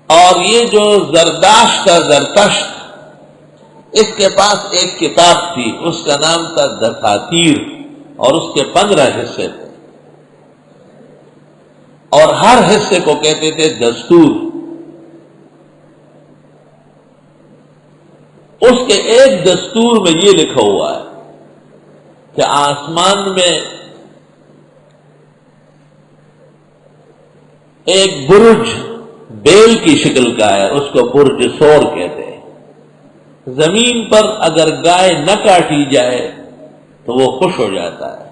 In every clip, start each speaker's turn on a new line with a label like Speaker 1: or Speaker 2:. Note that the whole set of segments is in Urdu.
Speaker 1: اور یہ جو زرداشت کا زرتشت، اس کے پاس ایک کتاب تھی، اس کا نام تھا دساتیر، اور اس کے 15 حصے تھے، اور ہر حصے کو کہتے تھے دستور۔ اس کے ایک دستور میں یہ لکھا ہوا ہے کہ آسمان میں ایک برج بیل کی شکل کا ہے، اس کو برج سور کہتے ہیں۔ زمین پر اگر گائے نہ کاٹی جائے تو وہ خوش ہو جاتا ہے،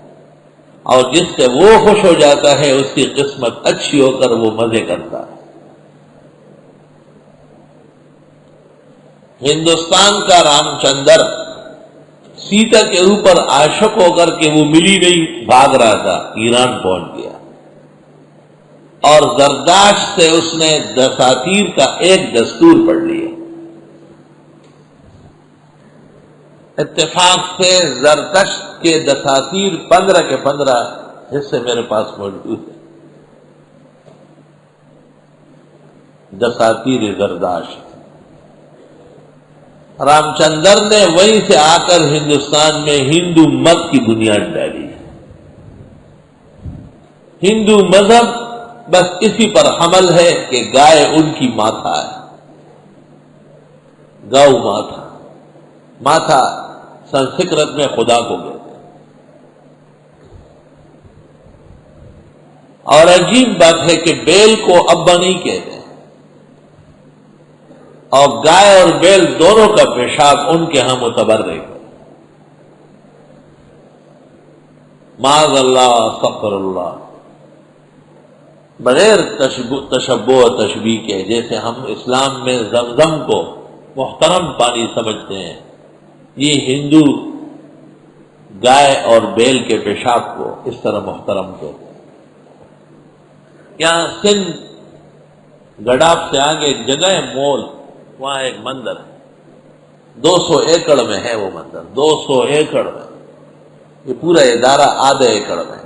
Speaker 1: اور جس سے وہ خوش ہو جاتا ہے اس کی قسمت اچھی ہو کر وہ مزے کرتا ہے۔ ہندوستان کا رام چندر سیتا کے اوپر عاشق ہو کر کے وہ ملی نہیں، بھاگ رہا تھا، ایران پہنچ گیا، اور زرداشت سے اس نے دساتیر کا ایک دستور پڑھ لیا۔ اتفاق سے زرتشت کے دساتیر 15 کے 15 حصے میرے پاس موجود ہیں، دساتیر زرداشت۔ رام چندر نے وہیں سے آ کر ہندوستان میں ہندو مت کی بنیاد ڈالی۔ ہندو مذہب بس اسی پر حمل ہے کہ گائے ان کی ماتھا ہے، گاؤ ماتھا، ماتھا سنسکرت میں خدا کو کہتے ہیں۔ اور عجیب بات ہے کہ بیل کو ابا نہیں کہتے، اور گائے اور بیل دونوں کا پیشاب ان کے ہاں متبرک ہے۔ معاذ اللہ، استغفر اللہ، بغیر تشبہ و تشبیہ کے، جیسے ہم اسلام میں زمزم کو محترم پانی سمجھتے ہیں، یہ ہندو گائے اور بیل کے پیشاب کو اس طرح محترم کہتے ہیں۔ یہاں سندھ گڈاف سے آگے ایک جگہ ہے مول، وہاں ایک مندر ہے، 200 ایکڑ میں ہے وہ مندر، 200 ایکڑ میں، یہ پورا ادارہ آدھے ایکڑ میں ہے،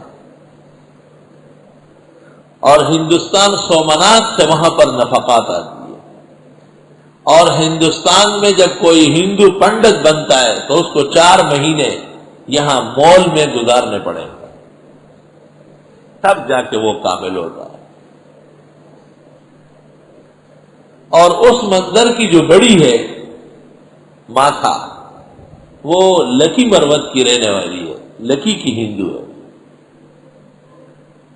Speaker 1: اور ہندوستان سومنات سے وہاں پر نفقات آتی ہے، اور ہندوستان میں جب کوئی ہندو پنڈت بنتا ہے تو اس کو 4 مہینے یہاں مول میں گزارنے پڑیں گے، تب جا کے وہ کامل ہوتا ہے۔ اور اس مندر کی جو بڑی ہے ماتھا، وہ لکی مروت کی رہنے والی ہے، لکی کی ہندو ہے،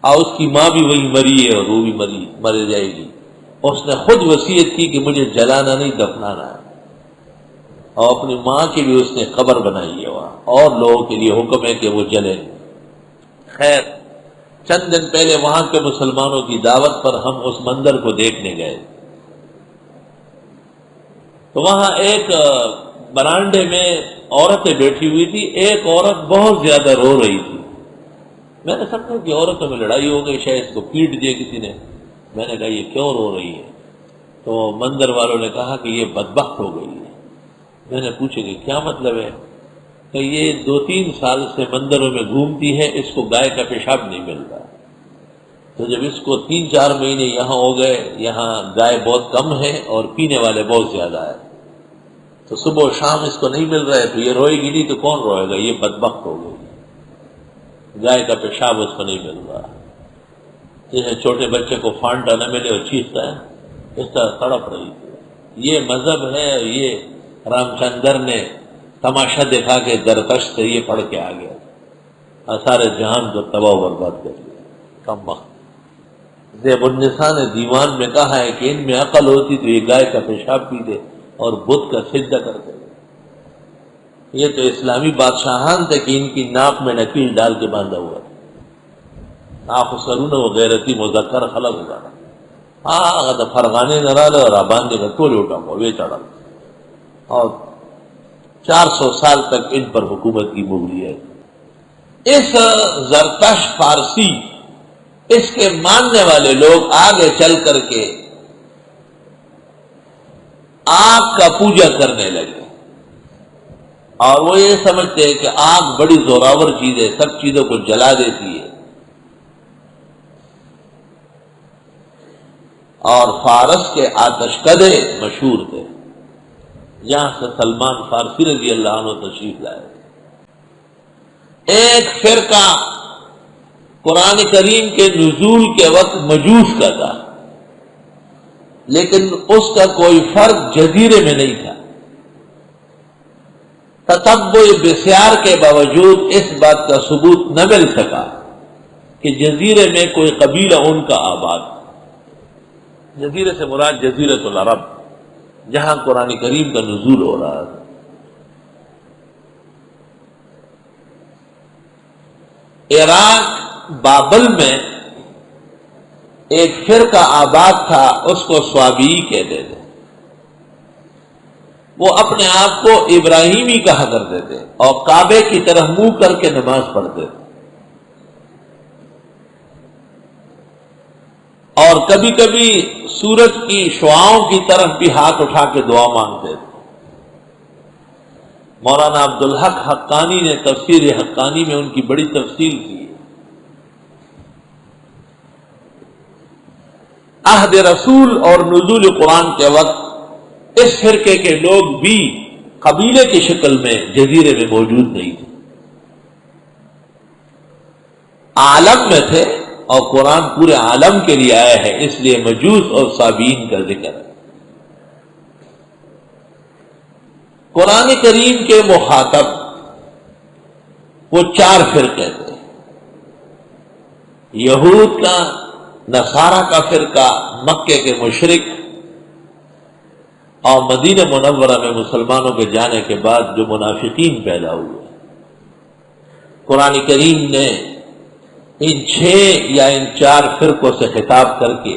Speaker 1: اور اس کی ماں بھی وہی مری ہے اور وہ بھی مر جائے گی۔ اس نے خود وصیت کی کہ مجھے جلانا نہیں، دفنانا ہے، اور اپنی ماں کی بھی اس نے قبر بنائی ہے وہاں، اور لوگوں کے لیے حکم ہے کہ وہ جلیں۔ خیر، چند دن پہلے وہاں کے مسلمانوں کی دعوت پر ہم اس مندر کو دیکھنے گئے، تو وہاں ایک برانڈے میں عورتیں بیٹھی ہوئی تھی، ایک عورت بہت زیادہ رو رہی تھی۔ میں نے سمجھا کہ عورتوں میں لڑائی ہو گئی، شاید اس کو پیٹ دیا کسی نے۔ میں نے کہا یہ کیوں رو رہی ہے؟ تو مندر والوں نے کہا کہ یہ بدبخت ہو گئی ہے۔ میں نے پوچھا کہ کیا مطلب ہے؟ کہ یہ 2-3 سال سے مندروں میں گھومتی ہے، اس کو گائے کا پیشاب نہیں ملتا، تو جب اس کو 3-4 مہینے یہاں ہو گئے، یہاں گائے بہت کم ہے اور پینے والے بہت زیادہ ہے، تو صبح و شام اس کو نہیں مل رہا ہے، تو یہ روئے گی نہیں تو کون روئے گا؟ یہ بدبخت ہو گئی، گائے کا پیشاب اس کو نہیں مل رہا۔ جیسے چھوٹے بچے کو فانٹا نہ ملے اور چیختا ہے، اس طرح تڑپ رہی تھی۔ یہ مذہب ہے، یہ رام چندر نے تماشا دکھا کے زرتشت سے یہ پڑھ کے آ گیا، سارے جہان کو تباہ و برباد کر دیا۔ کم وقت زیب النساء نے دیوان میں کہا ہے کہ ان میں عقل ہوتی تو یہ گائے کا پیشاب پیتے اور بت کا سجدہ کرتے۔ یہ تو اسلامی بادشاہان تھے کہ ان کی ناک میں نکیل ڈال کے باندھا ہوا تھا۔ آخسرون و غیرتی مذکر خلق ہوگا، تو فرغانے نہ ڈالے اور باندھے کا ٹولے اٹھاؤں گا، وہ چڑھا، اور 400 سال تک ان پر حکومت کی مغلی ہے۔ اس زرتش فارسی، اس کے ماننے والے لوگ آگے چل کر کے آگ کا پوجا کرنے لگے، اور وہ یہ سمجھتے ہیں کہ آگ بڑی زوراور چیز ہے، سب چیزوں کو جلا دیتی ہے۔ اور فارس کے آتش کدے مشہور تھے، جہاں سے سلمان فارسی رضی اللہ عنہ تشریف لائے۔ ایک فرقہ قرآن کریم کے نزول کے وقت مجوس کا تھا، لیکن اس کا کوئی فرق جزیرے میں نہیں تھا۔ تتبع بسیار کے باوجود اس بات کا ثبوت نہ مل سکا کہ جزیرے میں کوئی قبیلہ ان کا آباد۔ جزیرے سے مراد جزیرۃ العرب، جہاں قرآن کریم کا نزول ہو رہا تھا۔ عراق بابل میں ایک فرقہ آباد تھا، اس کو صوابی کہتے تھے۔ وہ اپنے آپ کو ابراہیمی کہا کرتے تھے اور کعبے کی طرف منہ کر کے نماز پڑھتے تھے، اور کبھی کبھی سورج کی شعاؤں کی طرف بھی ہاتھ اٹھا کے دعا مانگتے تھے۔ مولانا عبدالحق حقانی نے تفسیر حقانی میں ان کی بڑی تفصیل کی ہے۔ عہد رسول اور نزول قرآن کے وقت اس فرقے کے لوگ بھی قبیلے کی شکل میں جزیرے میں موجود نہیں تھے، عالم میں تھے، اور قرآن پورے عالم کے لیے آیا ہے، اس لیے مجوس اور صابئین کا ذکر ہے۔ قرآن کریم کے مخاطب وہ 4 فرقے تھے، یہود کا، نصارہ کا فرقہ، مکے کے مشرک، اور مدینہ منورہ میں مسلمانوں کے جانے کے بعد جو منافقین پیدا ہوئے۔ قرآن کریم نے ان 6 یا ان 4 فرقوں سے خطاب کر کے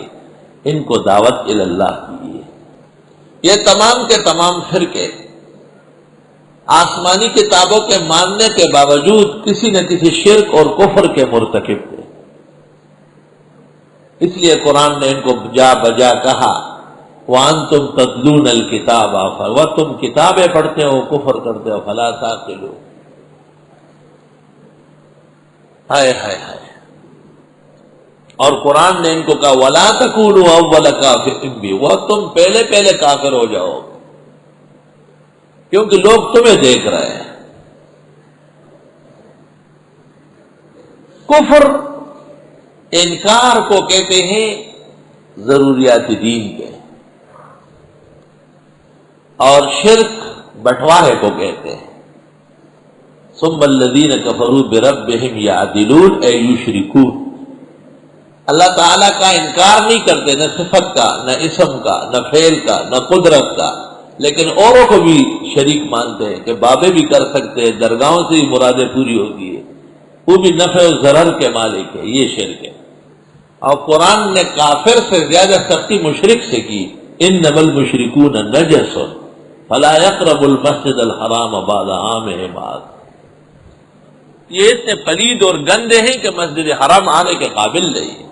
Speaker 1: ان کو دعوت اللہ کی ہے۔ یہ تمام کے تمام فرقے آسمانی کتابوں کے ماننے کے باوجود کسی نہ کسی شرک اور کفر کے مرتکب تھے، اس لیے قرآن نے ان کو جا بجا کہا وَأَنْتُمْ تَتْلُونَ الْكِتَابَ، وہ تم کتابیں پڑھتے ہو کفر کرتے ہو، فَلَا تَعْقِلُونَ۔ ہائے ہائے ہائے۔ اور قرآن نے ان کو کہا وَلَا تَكُونُوا أَوَّلَ كَافِرٍ بِهِ، وہ تم پہلے کافر ہو جاؤ، کیونکہ لوگ تمہیں دیکھ رہے ہیں۔ کفر انکار کو کہتے ہیں ضروریات دین کے، اور شرک بٹوارے کو کہتے ہیں۔ ثم الذین کفروا بربہم یعدلون اے یشرکون۔ اللہ تعالیٰ کا انکار نہیں کرتے، نہ صفت کا، نہ اسم کا، نہ فعل کا، نہ قدرت کا، لیکن اوروں کو بھی شریک مانتے ہیں کہ بابے بھی کر سکتے ہیں، درگاہوں سے ہی مرادیں پوری ہوتی ہے، وہ بھی نفع و ضرر کے مالک ہے، یہ شرک ہے۔ اور قرآن نے کافر سے زیادہ سختی مشرک سے کی، انما المشرکون نجس فلا يقربوا المسجد الحرام بعد عامهم هذا۔ یہ اتنے پلید اور گندے ہیں کہ مسجد حرام آنے کے قابل نہیں ہے۔